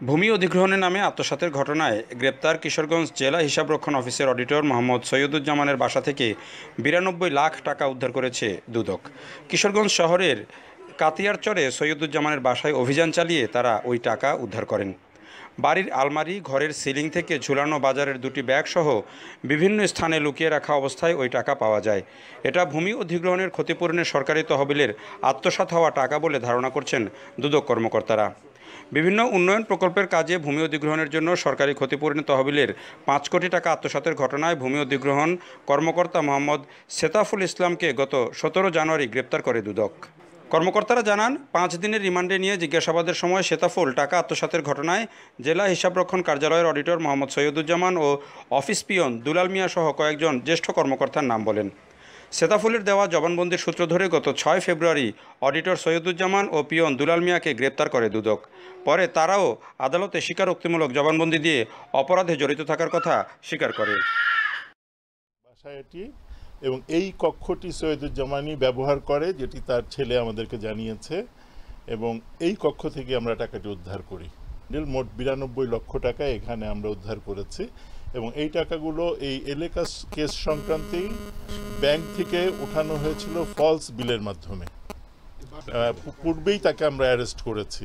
ভূমি অধিগ্রহণের নামে আত্মসাতের ঘটনায় গ্রেপ্তার কিশোরগঞ্জ জেলা হিসাবরক্ষণ অফিসের অডিটর মোহাম্মদ সৈয়দুজ্জামানের বাসা থেকে ৯২ লাখ টাকা উদ্ধার করেছে দুদক। কিশোরগঞ্জ শহরের কাতিয়ারচরে সৈয়দুজ্জামানের বাসায় অভিযান চালিয়ে তারা ওই টাকা উদ্ধার করেন। বাড়ির আলমারি, ঘরের সিলিং থেকে ঝুলানো বাজারের দুটি ব্যাগসহ বিভিন্ন স্থানে লুকিয়ে রাখা অবস্থায় ওই টাকা পাওয়া যায়। এটা ভূমি অধিগ্রহণের ক্ষতিপূরণের সরকারি তহবিলের আত্মসাৎ হওয়া টাকা বলে ধারণা করছেন দুদক কর্মকর্তারা। বিভিন্ন উন্নয়ন প্রকল্পের কাজে ভূমি অধিগ্রহণের জন্য সরকারি ক্ষতিপূরণ তহবিলের ৫ কোটি টাকা আত্মসাতের ঘটনায় ভূমি অধিগ্রহণ কর্মকর্তা মোহাম্মদ সেতাফুল ইসলামকে গত ১৭ জানুয়ারি গ্রেপ্তার করে দুদক। কর্মকর্তারা জানান, ৫ দিনের রিমান্ডে নিয়ে জিজ্ঞাসাবাদের সময় সেতাফুল টাকা আত্মসাতের ঘটনায় জেলা হিসাবরক্ষণ কার্যালয়ের অডিটর মোহাম্মদ সৈয়দুজ্জামান ও অফিস পিয়ন দুলাল মিয়া সহ কয়েকজন জ্যেষ্ঠ কর্মকর্তার নাম বলেন। সেতাফুলের দেওয়া জবানবন্দির সূত্র ধরে গত ৬ ফেব্রুয়ারি অডিটর সৈয়দুজ্জামান ও পিয়ন দুলাল মিয়াকে গ্রেপ্তার করে দুদক। পরে তারাও আদালতে স্বীকারোক্তিমূলক জবানবন্দি দিয়ে অপরাধে জড়িত থাকার কথা স্বীকার করে। এবং এই কক্ষটি সৈয়দুজ্জামানই ব্যবহার করে, যেটি তার ছেলে আমাদেরকে জানিয়েছে, এবং এই কক্ষ থেকে আমরা টাকাটি উদ্ধার করি। মোট ৯২ লক্ষ টাকা এখানে আমরা উদ্ধার করেছি এবং এই টাকাগুলো এই এলাকা কেস সংক্রান্তেই ব্যাংক থেকে উঠানো হয়েছিল ফলস বিলের মাধ্যমে। পূর্বেই তাকে আমরা অ্যারেস্ট করেছি।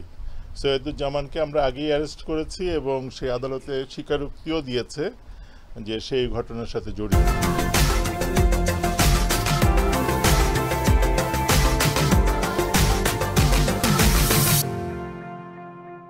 সৈয়দুজ্জামানকে আমরা আগেই অ্যারেস্ট করেছি এবং সে আদালতে স্বীকারোক্তিও দিয়েছে যে সেই ঘটনার সাথে জড়িত।